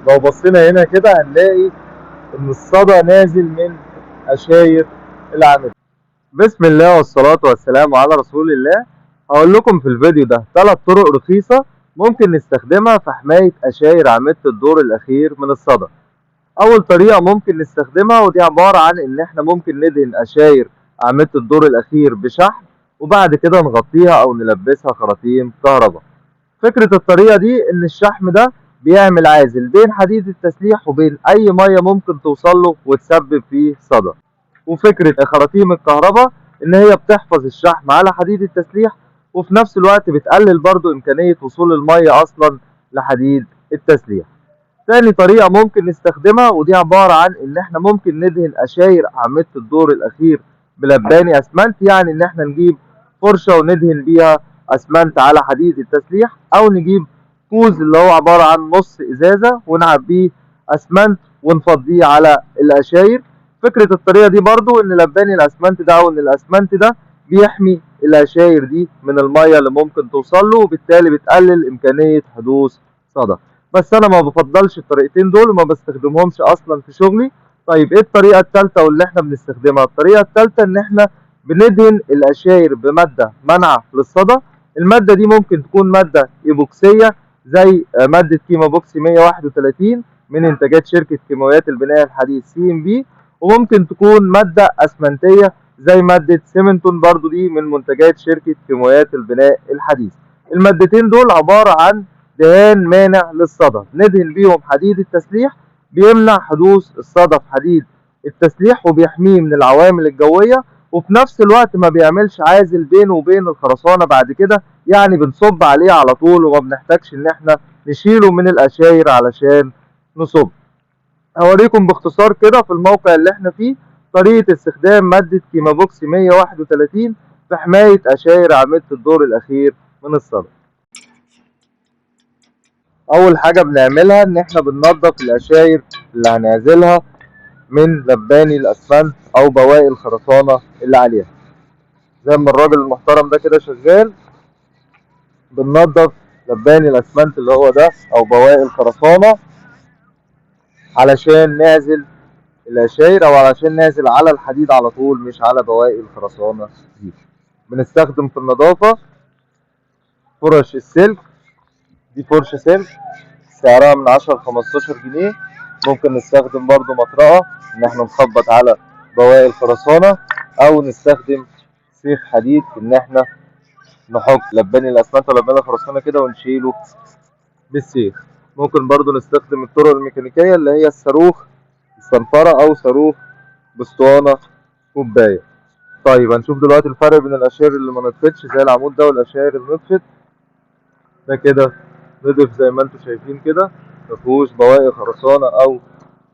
لو بصينا هنا كده هنلاقي ان الصدى نازل من قشاير العامل. بسم الله والصلاة والسلام على رسول الله. هقول لكم في الفيديو ده 3 طرق رخيصة ممكن نستخدمها في حماية قشاير أعمدة الدور الأخير من الصدى. أول طريقة ممكن نستخدمها ودي عبارة عن إن إحنا ممكن ندهن قشاير أعمدة الدور الأخير بشحم وبعد كده نغطيها أو نلبسها خراطيم كهرباء. فكرة الطريقة دي إن الشحم ده بيعمل عازل بين حديد التسليح وبين أي مية ممكن توصله وتسبب فيه صدى. وفكرة خراطيم الكهرباء إن هي بتحفظ الشحم على حديد التسليح وفي نفس الوقت بتقلل برضو إمكانية وصول المية أصلا لحديد التسليح. تاني طريقة ممكن نستخدمها ودي عبارة عن إن إحنا ممكن ندهن قشاير أعمدة الدور الأخير بلباني أسمنت، يعني إن إحنا نجيب فرشة وندهن بيها أسمنت على حديد التسليح، أو نجيب كوز اللي هو عبارة عن نص إزازة ونعبيه أسمنت ونفضيه على القشاير. فكرة الطريقة دي برضو إن لباني الأسمنت ده أو إن الأسمنت ده بيحمي القشاير دي من المية اللي ممكن توصل له وبالتالي بتقلل إمكانية حدوث صدى. بس انا ما بفضلش الطريقتين دول وما بستخدمهمش اصلا في شغلي. طيب ايه الطريقه الثالثه واللي احنا بنستخدمها؟ الطريقه الثالثه ان احنا بندهن القشاير بماده منعه للصدى. الماده دي ممكن تكون ماده ايبوكسيه زي ماده كيما بوكسي 131 من انتاجات شركه كيماويات البناء الحديث CMB، وممكن تكون ماده اسمنتيه زي ماده سيمنتون برضو دي من منتجات شركه كيماويات البناء الحديث. المادتين دول عباره عن دهان مانع للصدى، ندهن بيهم حديد التسليح، بيمنع حدوث الصدى في حديد التسليح وبيحميه من العوامل الجوية، وفي نفس الوقت ما بيعملش عازل بينه وبين الخرسانة بعد كده، يعني بنصب عليه على طول وما بنحتاجش ان احنا نشيله من القشاير علشان نصب. هوريكم باختصار كده في الموقع اللي احنا فيه طريقة استخدام مادة كيمابوكسي 131 في حماية قشاير أعمدة الدور الأخير من الصدى. اول حاجه بنعملها ان احنا بننضف القشاير اللي هنعزلها من لباني الاسمنت او بواقي الخرسانه اللي عليها. زي ما الراجل المحترم ده كده شغال بننضف لباني الاسمنت اللي هو ده او بواقي الخرسانه علشان نعزل القشاير او علشان نعزل على الحديد على طول مش على بواقي الخرسانه دي. بنستخدم في النظافه فرش السلك، دي فرشه سلك سعرها من 10 ل 15 جنيه. ممكن نستخدم برضو مطرقة ان احنا نخبط على بواقي الخرسانة، او نستخدم سيخ حديد ان احنا نحط لباني الاسمنت ولباني الخرسانة كده ونشيله بالسيخ. ممكن برضو نستخدم الطرق الميكانيكية اللي هي الصاروخ الصنفرة او صاروخ باسطوانة كوباية. طيب هنشوف دلوقتي الفرق بين القشاير اللي ما نطفتش زي العمود ده والقشاير اللي نطفت. ده كده نضف زي ما انتم شايفين كده، مفيهوش بواقي خرسانة او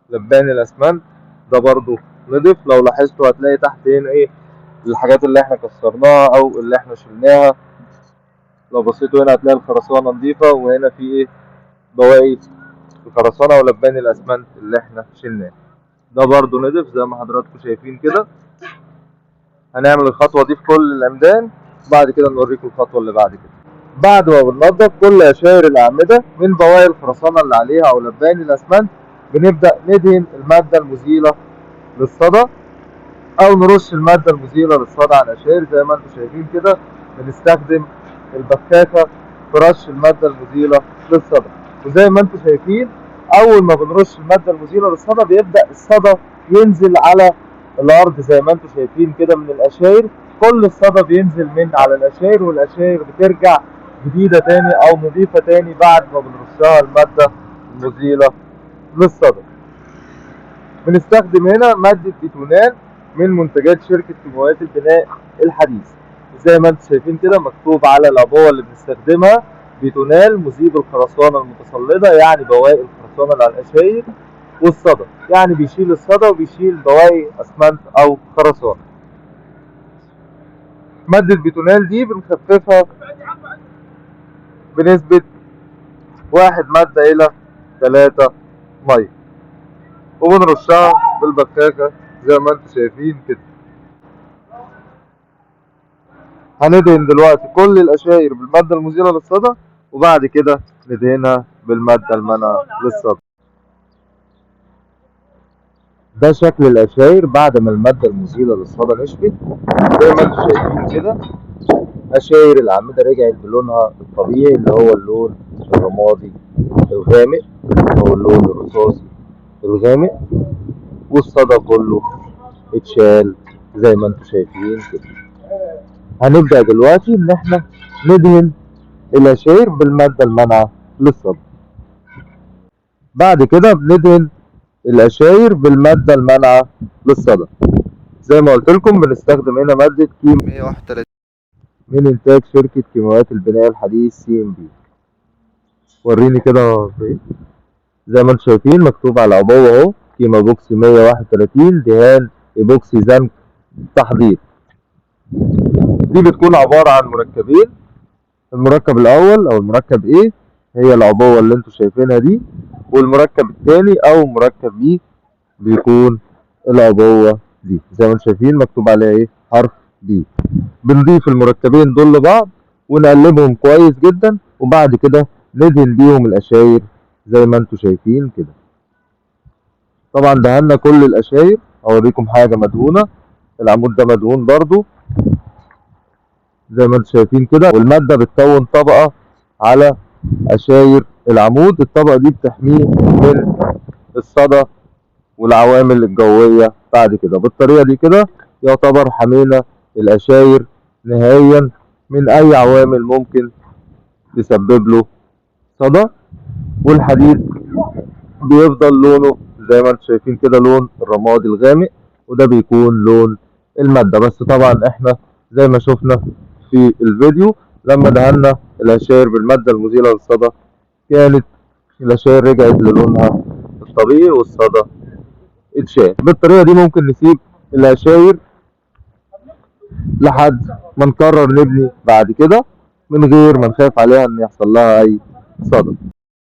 لباني الاسمنت. ده برضو نضف، لو لاحظتوا هتلاقي تحت هنا ايه الحاجات اللي احنا كسرناها او اللي احنا شلناها. لو بصيتوا هنا هتلاقي الخرسانة نضيفة وهنا في ايه بواقي الخرسانة ولباني الاسمنت اللي احنا شلناه. ده برضو نضف زي ما حضراتكم شايفين كده. هنعمل الخطوة دي في كل العمدان بعد كده نوريكم الخطوة اللي بعد كده. بعد ما بننضف كل قشاير الأعمدة من بواقي الخرسانة اللي عليها أو لباني الأسمنت بنبدأ ندهن المادة المزيلة للصدى أو نرش المادة المزيلة للصدى على القشاير زي ما انتم شايفين كده. بنستخدم البخاخة في رش المادة المزيلة للصدى، وزي ما انتم شايفين أول ما بنرش المادة المزيلة للصدى بيبدأ الصدى ينزل على الأرض زي ما انتم شايفين كده من القشاير. كل الصدى بينزل من على القشاير والقشاير بترجع جديدة تاني أو نظيفة تاني بعد ما بنرشها المادة المزيلة للصدى. بنستخدم هنا مادة بيتونال من منتجات شركة كيماويات البناء الحديث. زي ما انتم شايفين كده مكتوب على العبوة اللي بنستخدمها بيتونال مذيب الخرسانة المتصلدة، يعني بواقي الخرسانة اللي على القشاير والصدى، يعني بيشيل الصدى وبيشيل بواقي اسمنت او خرسانة. مادة بيتونال دي بنخففها بنسبة 1 مادة إلى 3 مية وبنرشها بالبكاكة زي ما انتم شايفين كده. هندهن دلوقتي كل القشاير بالمادة المزيلة للصدى وبعد كده ندهنها بالمادة المنع للصدى. ده شكل القشاير بعد ما المادة المزيلة للصدى نشفت. زي ما انتم شايفين كده قشاير الأعمدة رجعت بلونها الطبيعي اللي هو اللون الرمادي الغامق أو اللون الرصاصي الغامق، والصدى كله اتشال زي ما انتم شايفين كده. هنبدأ دلوقتي إن احنا ندهن القشاير بالمادة المانعة للصدى. بعد كده بندهن القشاير بالمادة المانعة للصدى. زي ما قلت لكم بنستخدم هنا مادة كيم 131 من إنتاج شركة كيماويات البناء الحديث CMB. وريني كده زي ما انتم شايفين مكتوب على العبوة اهو كيما بوكسي 131 دهان ايبوكسي زنك تحضير. دي بتكون عبارة عن مركبين، المركب الأول أو المركب A هي العبوة اللي انتم شايفينها دي، والمركب الثاني أو مركب B بيكون العبوة دي زي ما انتم شايفين مكتوب عليها ايه حرف B. بنضيف المركبين دول لبعض ونقلبهم كويس جدا، وبعد كده ندهن بيهم القشاير زي ما انتم شايفين كده. طبعا دهنا كل القشاير، اوريكم حاجه مدهونه، العمود ده مدهون برضو زي ما انتم شايفين كده، والماده بتكون طبقه على قشاير العمود. الطبقه دي بتحميه من الصدى والعوامل الجويه. بعد كده بالطريقه دي كده يعتبر حمينا القشاير نهائيا من اي عوامل ممكن تسبب له صدى. والحديد بيفضل لونه زي ما انتم شايفين كده لون الرمادي الغامق، وده بيكون لون المادة. بس طبعا احنا زي ما شفنا في الفيديو لما دهنا القشاير بالمادة المزيلة للصدى كانت القشاير رجعت للونها الطبيعي والصدى اتشال. بالطريقة دي ممكن نسيب القشاير لحد ما نقرر نبني بعد كده من غير ما نخاف عليها ان يحصل لها اي صدى.